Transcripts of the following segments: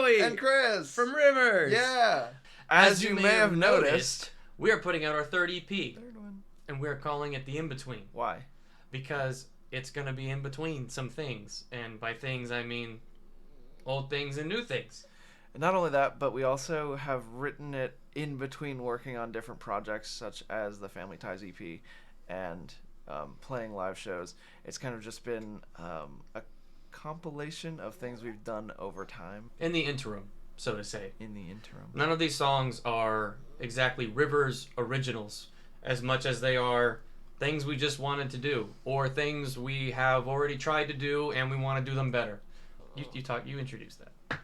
Joey and Chris from Rivers. Yeah. As you may have noticed, we are putting out our third EP. Third one. And we're calling it The In-Between. Why? Because it's going to be in between some things. And by things, I mean old things and new things. And not only that, but we also have written it in between working on different projects, such as the Family Ties EP and playing live shows. It's kind of just been a compilation of things we've done over time. In the interim, so to say. In the interim. None of these songs are exactly Rivers originals as much as they are things we just wanted to do or things we have already tried to do and we want to do them better. You introduced that.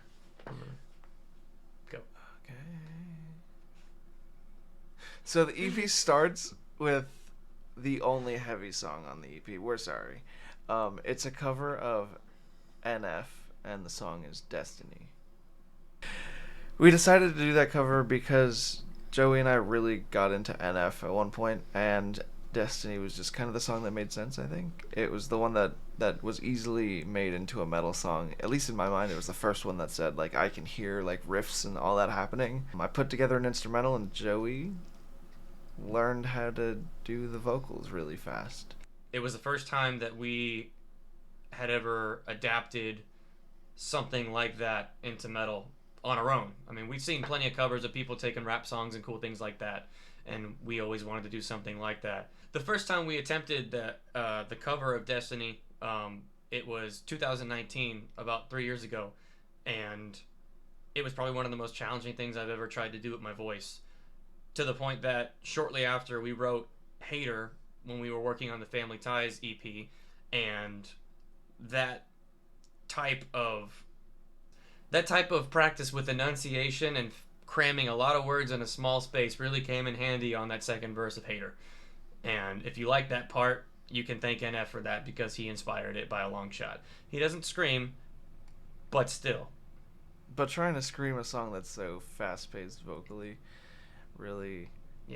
Go. Okay. So the EP starts with the only heavy song on the EP. We're sorry. It's a cover of NF, and the song is Destiny. We decided to do that cover because Joey and I really got into NF at one point, and Destiny was just kind of the song that made sense, I think. It was the one that was easily made into a metal song. At least in my mind, it was the first one that said, like, I can hear, like, riffs and all that happening. I put together an instrumental, and Joey learned how to do the vocals really fast. It was the first time that we had ever adapted something like that into metal on our own. I mean, we've seen plenty of covers of people taking rap songs and cool things like that, and we always wanted to do something like that. The first time we attempted the cover of Destiny, it was 2019, about 3 years ago, and it was probably one of the most challenging things I've ever tried to do with my voice, to the point that shortly after we wrote Hater, when we were working on the Family Ties EP, and that type of practice with enunciation and cramming a lot of words in a small space really came in handy on that second verse of Hater. And if you like that part, you can thank NF for that because he inspired it by a long shot. He doesn't scream, but still. But trying to scream a song that's so fast-paced vocally really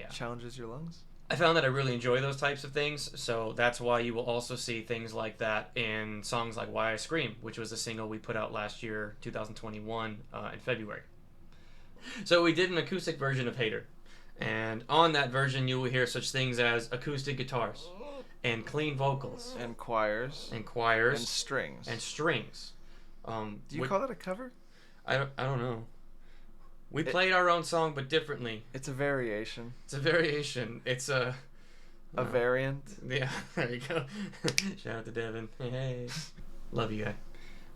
challenges your lungs. I found that I really enjoy those types of things, so that's why you will also see things like that in songs like Why I Scream, which was a single we put out last year, 2021, in February. So we did an acoustic version of Hater, and on that version you will hear such things as acoustic guitars, and clean vocals. And choirs. And choirs. And strings. And strings. Do you call that a cover? I don't know. We played our own song, but differently. It's a variation. It's a variation. It's a variant. Yeah, there you go. Shout out to Devin. Hey. Love you, guy.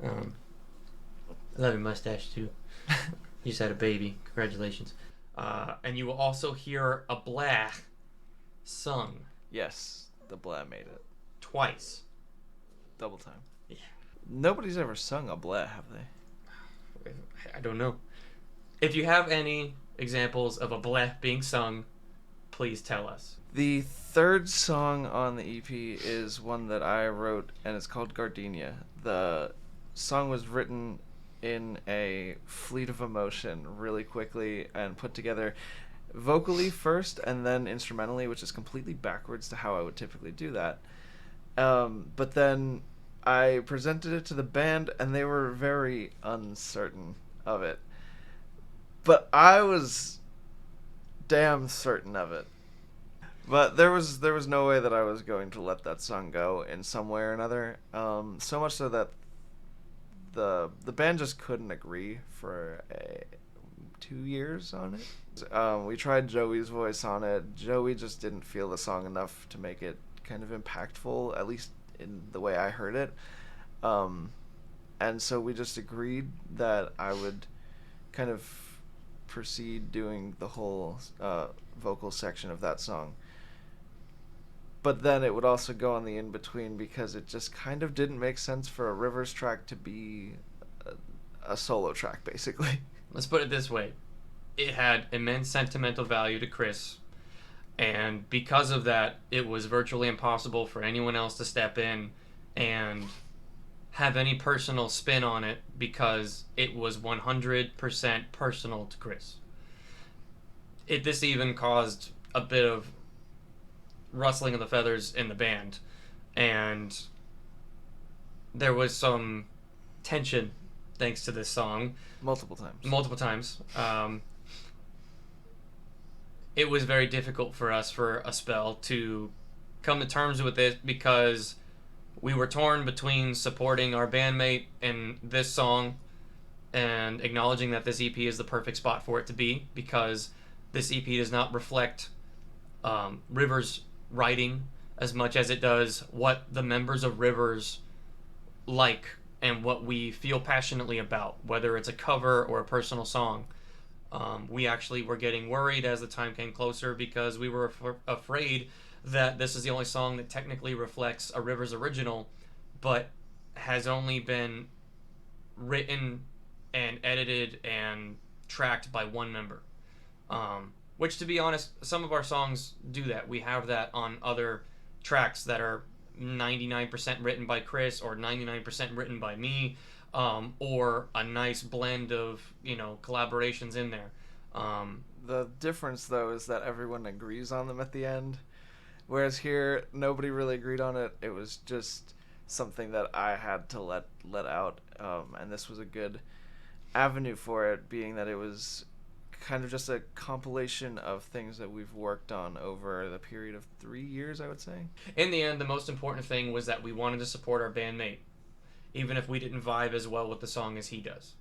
I love your mustache, too. You just had a baby. Congratulations. And you will also hear a blah sung. Yes, the blah made it. Twice. Double time. Yeah. Nobody's ever sung a blah, have they? I don't know. If you have any examples of a bleh being sung, please tell us. The third song on the EP is one that I wrote, and it's called Gardenia. The song was written in a fleet of emotion really quickly and put together vocally first and then instrumentally, which is completely backwards to how I would typically do that. But then I presented it to the band, and they were very uncertain of it. But I was damn certain of it. But there was no way that I was going to let that song go in some way or another. So much so that the band just couldn't agree for 2 years on it. We tried Joey's voice on it. Joey just didn't feel the song enough to make it kind of impactful, at least in the way I heard it. And so we just agreed that I would kind of proceed doing the whole vocal section of that song. But then it would also go on the in-between because it just kind of didn't make sense for a Rivers track to be a solo track, basically. Let's put it this way. It had immense sentimental value to Chris, and because of that, it was virtually impossible for anyone else to step in and have any personal spin on it because it was 100% personal to Chris. This even caused a bit of rustling of the feathers in the band, and there was some tension thanks to this song Multiple times. multiple times. It was very difficult for us for a spell to come to terms with it because we were torn between supporting our bandmate in this song and acknowledging that this EP is the perfect spot for it to be, because this EP does not reflect Rivers' writing as much as it does what the members of Rivers like and what we feel passionately about, whether it's a cover or a personal song. We actually were getting worried as the time came closer because we were afraid that this is the only song that technically reflects a Rivers original, but has only been written and edited and tracked by one member. Which, to be honest, some of our songs do that. We have that on other tracks that are 99% written by Chris or 99% written by me, or a nice blend of, collaborations in there. The difference, though, is that everyone agrees on them at the end, whereas here nobody really agreed on it. It was just something that I had to let out, and this was a good avenue for it, being that it was kind of just a compilation of things that we've worked on over the period of 3 years, I would say. In the end, the most important thing was that we wanted to support our bandmate, even if we didn't vibe as well with the song as he does.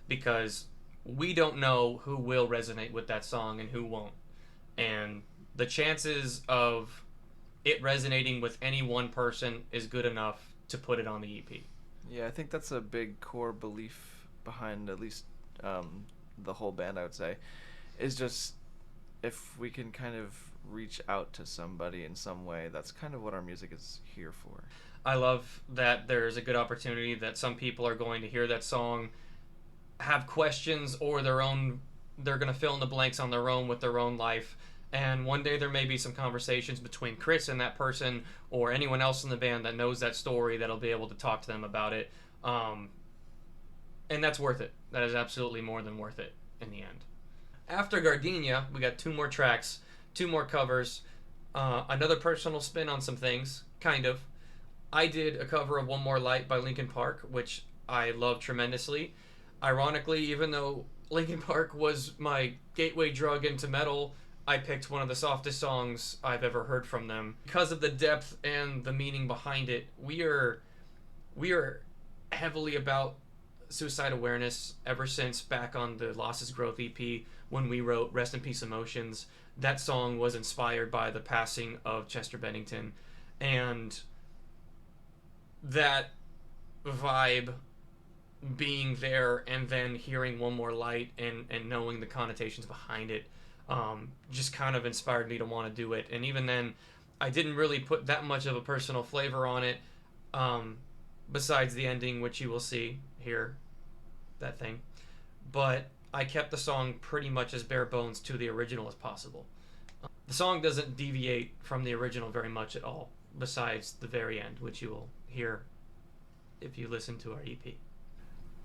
Because we don't know who will resonate with that song and who won't. And the chances of it resonating with any one person is good enough to put it on the EP. Yeah, I think that's a big core belief behind at least the whole band, I would say, is just if we can kind of reach out to somebody in some way, that's kind of what our music is here for. I love that there's a good opportunity that some people are going to hear that song, have questions, or they're going to fill in the blanks on their own with their own life. And one day there may be some conversations between Chris and that person or anyone else in the band that knows that story that'll be able to talk to them about it. And that's worth it. That is absolutely more than worth it in the end. After Gardenia, we got 2 more tracks, 2 more covers, another personal spin on some things, kind of. I did a cover of One More Light by Linkin Park, which I love tremendously. Ironically, even though Linkin Park was my gateway drug into metal, I picked one of the softest songs I've ever heard from them. Because of the depth and the meaning behind it, we are heavily about suicide awareness ever since back on the Losses Growth EP when we wrote Rest in Peace Emotions. That song was inspired by the passing of Chester Bennington, and that vibe being there and then hearing One More Light and knowing the connotations behind it just kind of inspired me to want to do it. And even then, I didn't really put that much of a personal flavor on it, besides the ending, which you will see here, that thing. But I kept the song pretty much as bare bones to the original as possible. The song doesn't deviate from the original very much at all, besides the very end, which you will hear if you listen to our EP.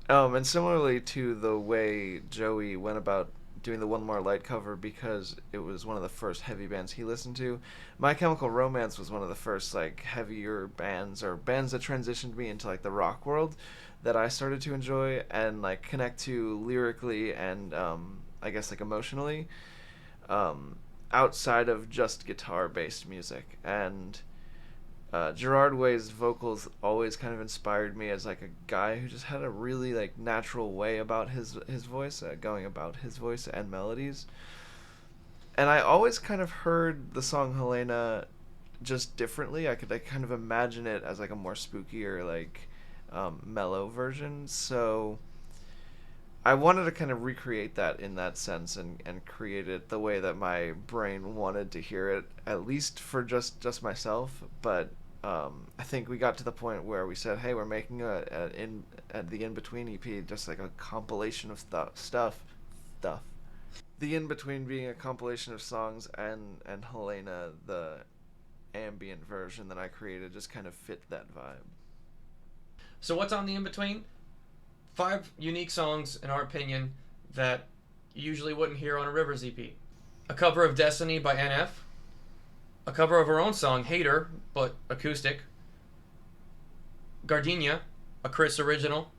And similarly to the way Joey went about doing the One More Light cover, because it was one of the first heavy bands he listened to, My Chemical Romance was one of the first heavier bands, or bands that transitioned me into the rock world that I started to enjoy and connect to lyrically and I guess emotionally, outside of just guitar based music. And Gerard Way's vocals always kind of inspired me as a guy who just had a really natural way about his voice, going about his voice and melodies. And I always kind of heard the song Helena just differently. I could kind of imagine it as a more spookier mellow version. So I wanted to kind of recreate that in that sense and create it the way that my brain wanted to hear it, at least for just myself. But I think we got to the point where we said, hey, we're making the In-Between EP just a compilation of stuff. The In-Between being a compilation of songs, and Helena, the ambient version that I created, just kind of fit that vibe. So what's on the In-Between? 5 unique songs, in our opinion, that you usually wouldn't hear on a Rivers EP. A cover of Destiny by NF. A cover of our own song, Hater, but acoustic. Gardenia, a Chris original.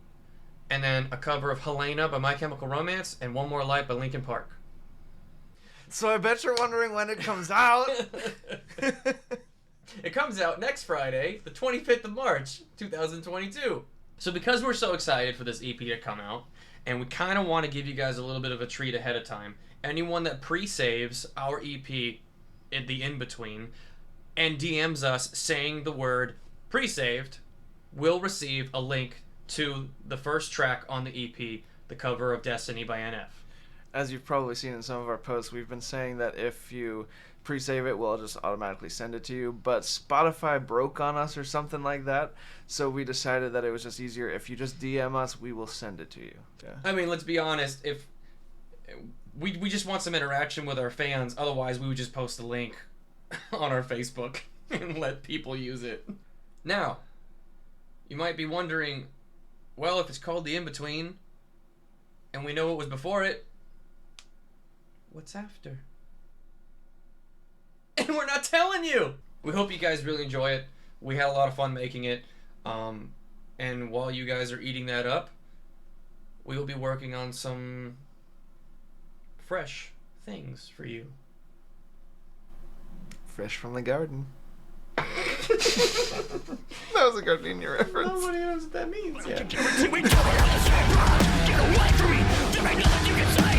and then a cover of Helena by My Chemical Romance, and One More Light by Linkin Park. So I bet you're wondering when it comes out. It comes out next Friday, the 25th of March, 2022. So because we're so excited for this EP to come out, and we kind of want to give you guys a little bit of a treat ahead of time, anyone that pre-saves our EP in the in-between and DMs us saying the word pre-saved will receive a link to the first track on the EP, the cover of Destiny by NF. As you've probably seen in some of our posts, we've been saying that if you pre-save it, we'll just automatically send it to you. But Spotify broke on us or something like that, so we decided that it was just easier. If you just DM us, we will send it to you. Yeah. I mean, let's be honest. If we just want some interaction with our fans, otherwise we would just post a link on our Facebook and let people use it. Now, you might be wondering, well, if it's called The In-Between, and we know what was before it, what's after? And we're not telling you! We hope you guys really enjoy it. We had a lot of fun making it. And while you guys are eating that up, we will be working on some fresh things for you. Fresh from the garden. That was a Gardenia reference. Nobody knows what that means. Yeah. Get away from me! There ain't nothing you can say!